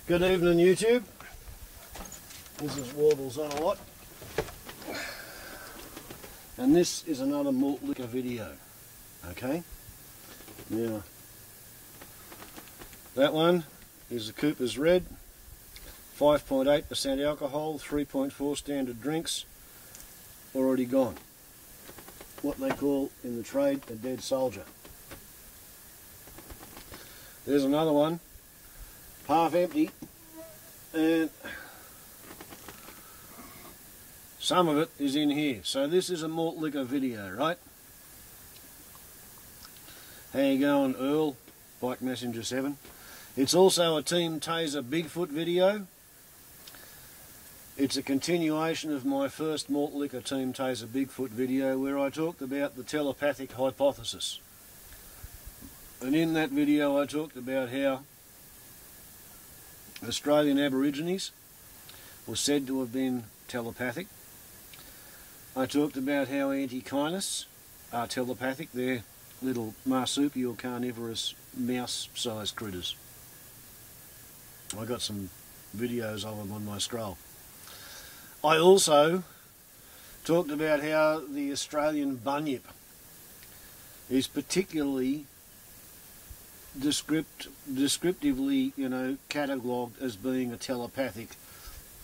Good evening, YouTube. This is Warbles on a lot. And this is another malt liquor video. Okay? Now, that one is the Cooper's Red. 5.8% alcohol, 3.4 standard drinks. Already gone. What they call in the trade a dead soldier. There's another one, half empty, and some of it is in here. So this is a malt liquor video, right? How you going, Earl? Bike Messenger 7. It's also a TeamTaserBigfoot video. It's a continuation of my first malt liquor TeamTaserBigfoot video where I talked about the telepathic hypothesis. And in that video I talked about how Australian Aborigines were said to have been telepathic. I talked about how antechinists are telepathic. They're little marsupial carnivorous mouse-sized critters. I got some videos of them on my scroll. I also talked about how the Australian bunyip is particularly descriptively, catalogued as being a telepathic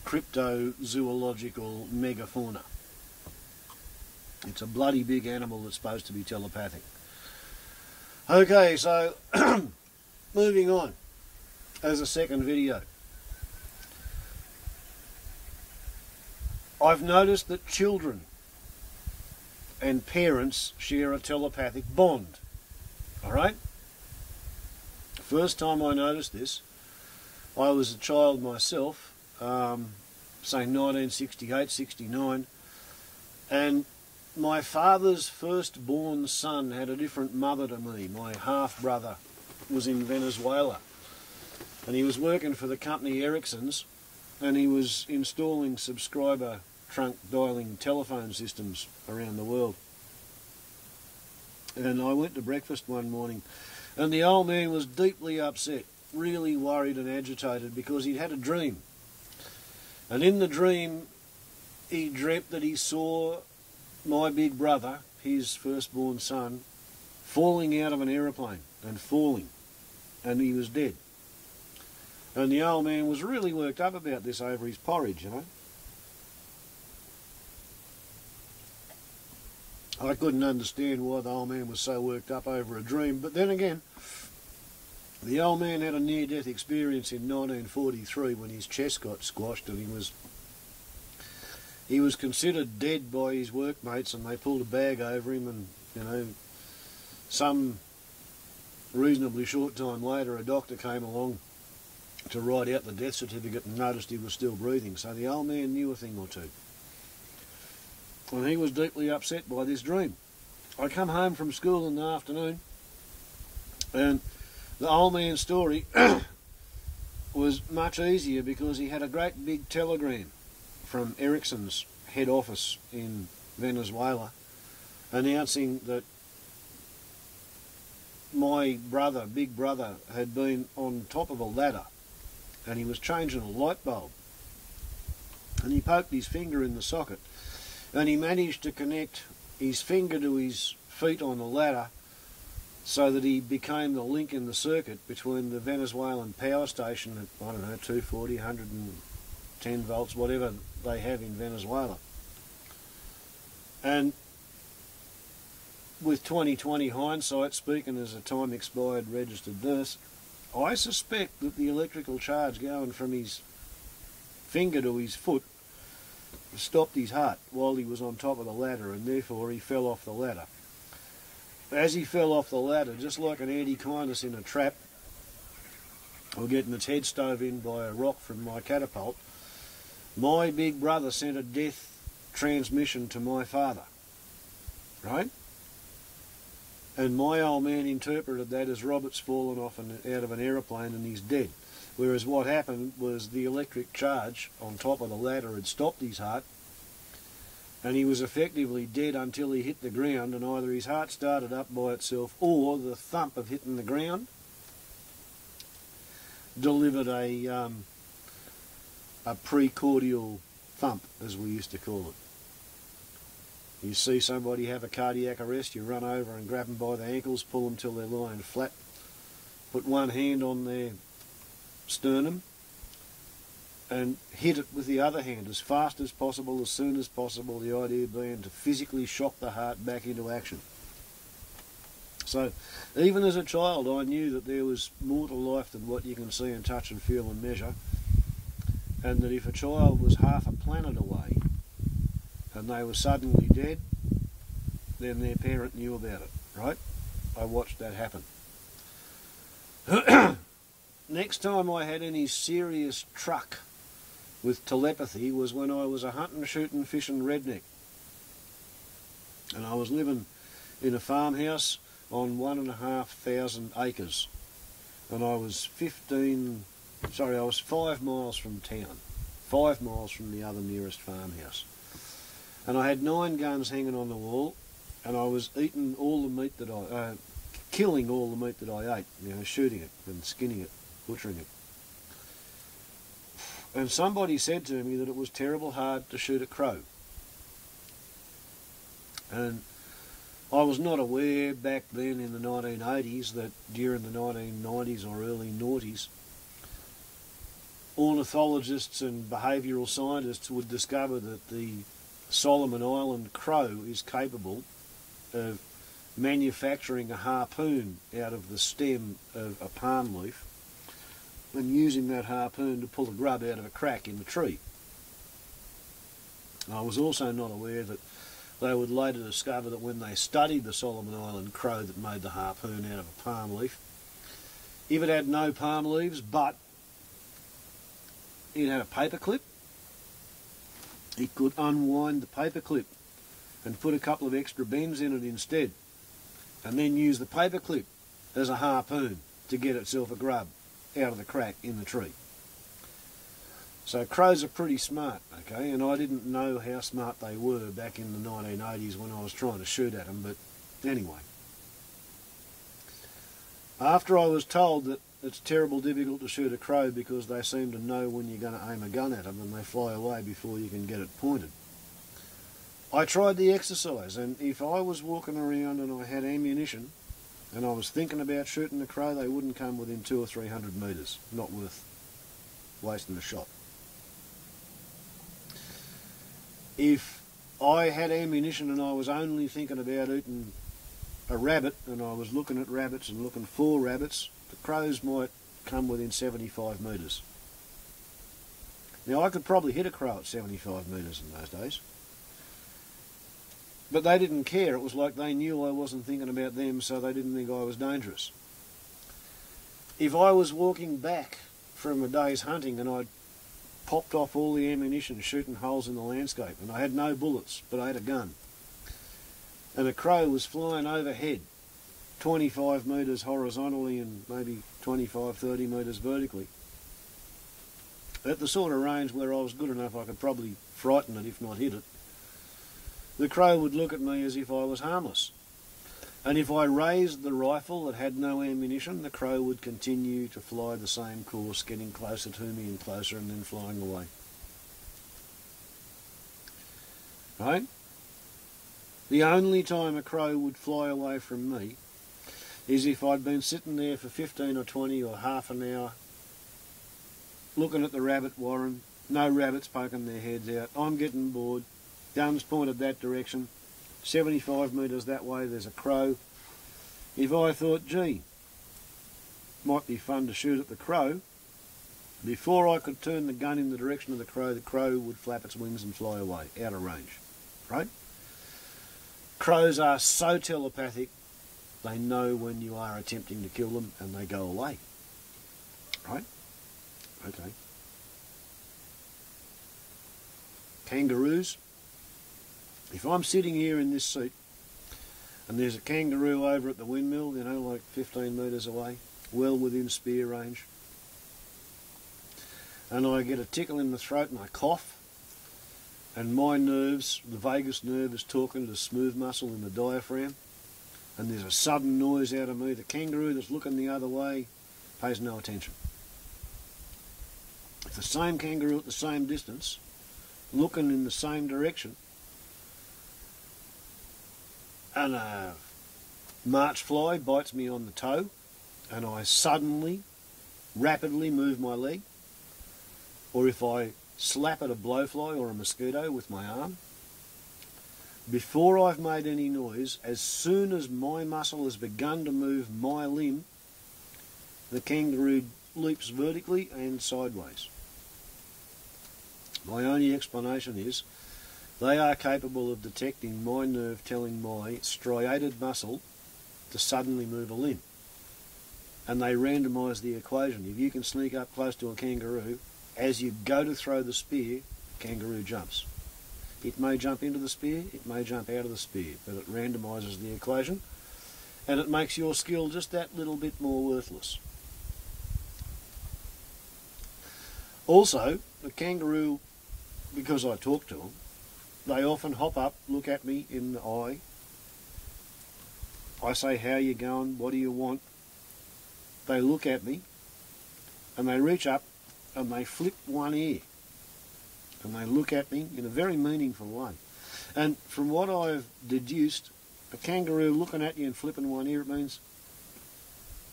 cryptozoological megafauna. It's a bloody big animal that's supposed to be telepathic. Okay, so moving on as a second video. I've noticed that children and parents share a telepathic bond. Alright? First time I noticed this, I was a child myself, say 1968, 69, and my father's firstborn son had a different mother to me. My half-brother was in Venezuela, and he was working for the company Ericsson's, and he was installing subscriber trunk dialing telephone systems around the world. And I went to breakfast one morning, and the old man was deeply upset, really worried and agitated because he'd had a dream. And in the dream, he dreamt that he saw my big brother, his firstborn son, falling out of an aeroplane and falling, and he was dead. And the old man was really worked up about this over his porridge, I couldn't understand why the old man was so worked up over a dream, but then again, the old man had a near-death experience in 1943 when his chest got squashed, and he was considered dead by his workmates, and they pulled a bag over him, and some reasonably short time later a doctor came along to write out the death certificate and noticed he was still breathing. So the old man knew a thing or two. And he was deeply upset by this dream. I come home from school in the afternoon, and the old man's story was much easier because he had a great big telegram from Ericsson's head office in Venezuela announcing that my brother, big brother, had been on top of a ladder and he was changing a light bulb, and he poked his finger in the socket and he managed to connect his finger to his feet on the ladder so that he became the link in the circuit between the Venezuelan power station at, 240, 110 volts, whatever they have in Venezuela. And with 20/20 hindsight, speaking as a time-expired registered nurse, I suspect that the electrical charge going from his finger to his foot stopped his heart while he was on top of the ladder, and therefore he fell off the ladder. As he fell off the ladder, just like an antechinus in a trap, or getting its head stove in by a rock from my catapult, my big brother sent a death transmission to my father, right? And my old man interpreted that as Robert's fallen off out of an aeroplane and he's dead. Whereas what happened was the electric charge on top of the ladder had stopped his heart, and he was effectively dead until he hit the ground, and either his heart started up by itself or the thump of hitting the ground delivered a precordial thump, as we used to call it. You see somebody have a cardiac arrest, you run over and grab them by the ankles, pull them till they're lying flat, put one hand on their sternum and hit it with the other hand as fast as possible, as soon as possible, the idea being to physically shock the heart back into action. So even as a child I knew that there was more to life than what you can see and touch and feel and measure, and that if a child was half a planet away and they were suddenly dead, then their parent knew about it, right? I watched that happen. Next time I had any serious truck with telepathy was when I was a hunting, shooting, fishing redneck. And I was living in a farmhouse on 1,500 acres. And I was 5 miles from town. 5 miles from the other nearest farmhouse. And I had 9 guns hanging on the wall, and I was eating all the meat that killing all the meat that I ate, you know, shooting it and skinning it, butchering it. And somebody said to me that it was terrible hard to shoot a crow. And I was not aware back then in the 1980s that during the 1990s or early noughties, ornithologists and behavioural scientists would discover that the Solomon Island crow is capable of manufacturing a harpoon out of the stem of a palm leaf and using that harpoon to pull the grub out of a crack in the tree. I was also not aware that they would later discover that when they studied the Solomon Island crow that made the harpoon out of a palm leaf, if it had no palm leaves but it had a paper clip, it could unwind the paper clip and put a couple of extra bends in it instead, and then use the paper clip as a harpoon to get itself a grub out of the crack in the tree. So crows are pretty smart, okay, and I didn't know how smart they were back in the 1980s when I was trying to shoot at them, but anyway. After I was told that it's terrible difficult to shoot a crow because they seem to know when you're going to aim a gun at them and they fly away before you can get it pointed, I tried the exercise, and if I was walking around and I had ammunition and I was thinking about shooting a crow, they wouldn't come within 200 or 300 metres. Not worth wasting a shot. If I had ammunition and I was only thinking about eating a rabbit and I was looking at rabbits and looking for rabbits, the crows might come within 75 metres. Now I could probably hit a crow at 75 metres in those days. But they didn't care. It was like they knew I wasn't thinking about them, so they didn't think I was dangerous. If I was walking back from a day's hunting and I'd popped off all the ammunition shooting holes in the landscape and I had no bullets but I had a gun, and a crow was flying overhead 25 metres horizontally and maybe 25-30 metres vertically, at the sort of range where I was good enough I could probably frighten it if not hit it, the crow would look at me as if I was harmless. And if I raised the rifle that had no ammunition, the crow would continue to fly the same course, getting closer to me and closer and then flying away. Right? The only time a crow would fly away from me is if I'd been sitting there for 15 or 20 or half an hour looking at the rabbit warren, no rabbits poking their heads out, I'm getting bored, guns pointed that direction, 75 metres that way there's a crow. If I thought, gee, might be fun to shoot at the crow, before I could turn the gun in the direction of the crow would flap its wings and fly away, out of range, right? Crows are so telepathic, they know when you are attempting to kill them and they go away, right? Okay. Kangaroos. If I'm sitting here in this seat and there's a kangaroo over at the windmill, you know, like 15 metres away, well within spear range, and I get a tickle in the throat and I cough, and my nerves, the vagus nerve is talking to the smooth muscle in the diaphragm, and there's a sudden noise out of me, the kangaroo that's looking the other way pays no attention. If the same kangaroo at the same distance, looking in the same direction, and a march fly bites me on the toe, and I suddenly, rapidly move my leg, or if I slap at a blowfly or a mosquito with my arm, before I've made any noise, as soon as my muscle has begun to move my limb, the kangaroo leaps vertically and sideways. My only explanation is they are capable of detecting my nerve telling my striated muscle to suddenly move a limb. And they randomise the equation. If you can sneak up close to a kangaroo, as you go to throw the spear, kangaroo jumps. It may jump into the spear, it may jump out of the spear, but it randomises the equation, and it makes your skill just that little bit more worthless. Also, the kangaroo, because I talk to them, they often hop up, look at me in the eye. I say, how you going? What do you want? They look at me, and they reach up, and they flip one ear. And they look at me in a very meaningful way. And from what I've deduced, a kangaroo looking at you and flipping one ear, it means,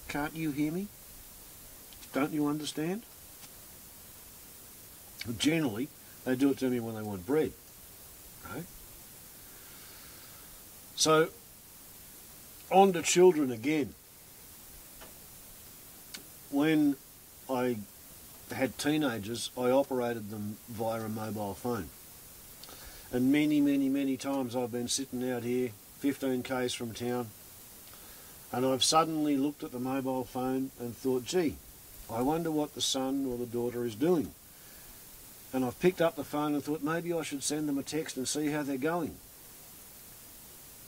can't you hear me? Don't you understand? Generally, they do it to me when they want bread. Right? So, on to children again. When I had teenagers, I operated them via a mobile phone. And many times I've been sitting out here, 15 k's from town, and I've suddenly looked at the mobile phone and thought, gee, I wonder what the son or the daughter is doing. And I've picked up the phone and thought, maybe I should send them a text and see how they're going.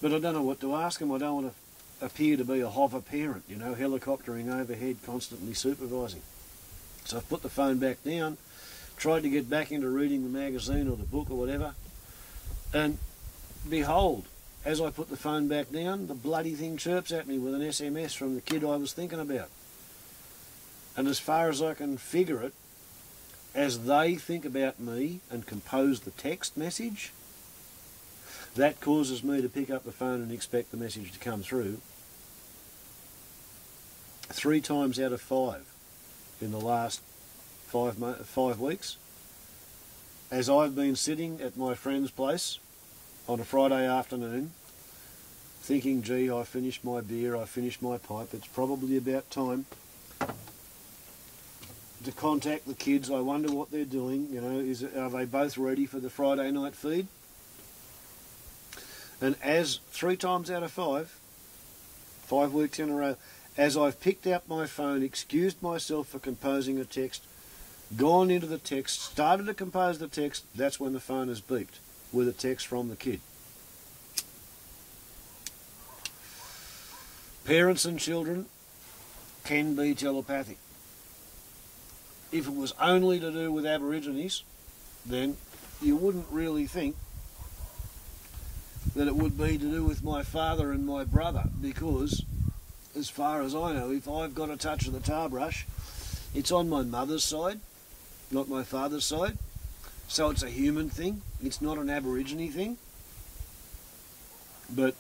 But I don't know what to ask them. I don't want to appear to be a hover parent, you know, helicoptering overhead, constantly supervising. So I've put the phone back down, tried to get back into reading the magazine or the book or whatever, and behold, as I put the phone back down, the bloody thing chirps at me with an SMS from the kid I was thinking about. And as far as I can figure it, as they think about me and compose the text message, that causes me to pick up the phone and expect the message to come through 3 times out of 5 in the last 5 weeks, as I've been sitting at my friend's place on a Friday afternoon thinking, gee, I finished my beer, I finished my pipe, it's probably about time to contact the kids. I wonder what they're doing, you know, are they both ready for the Friday night feed? And as 3 times out of 5 weeks in a row, as I've picked up my phone, excused myself for composing a text, gone into the text, started to compose the text, that's when the phone has beeped with a text from the kid. Parents and children can be telepathic. If it was only to do with Aborigines, then you wouldn't really think that it would be to do with my father and my brother, because as far as I know, if I've got a touch of the tar brush, it's on my mother's side, not my father's side. So it's a human thing. It's not an Aborigine thing. But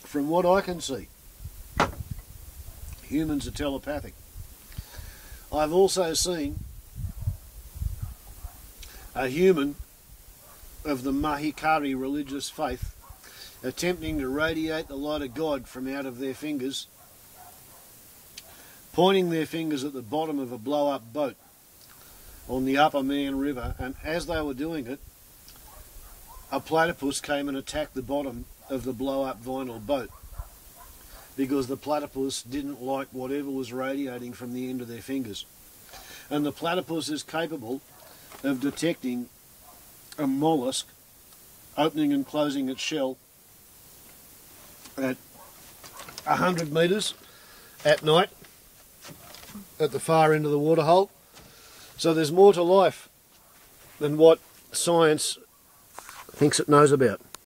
from what I can see, humans are telepathic. I've also seen a human of the Mahikari religious faith attempting to radiate the light of God from out of their fingers, pointing their fingers at the bottom of a blow-up boat on the Upper Man River, and as they were doing it, a platypus came and attacked the bottom of the blow-up vinyl boat because the platypus didn't like whatever was radiating from the end of their fingers. And the platypus is capable of detecting a mollusk opening and closing its shell at 100 metres at night at the far end of the waterhole. So there's more to life than what science thinks it knows about.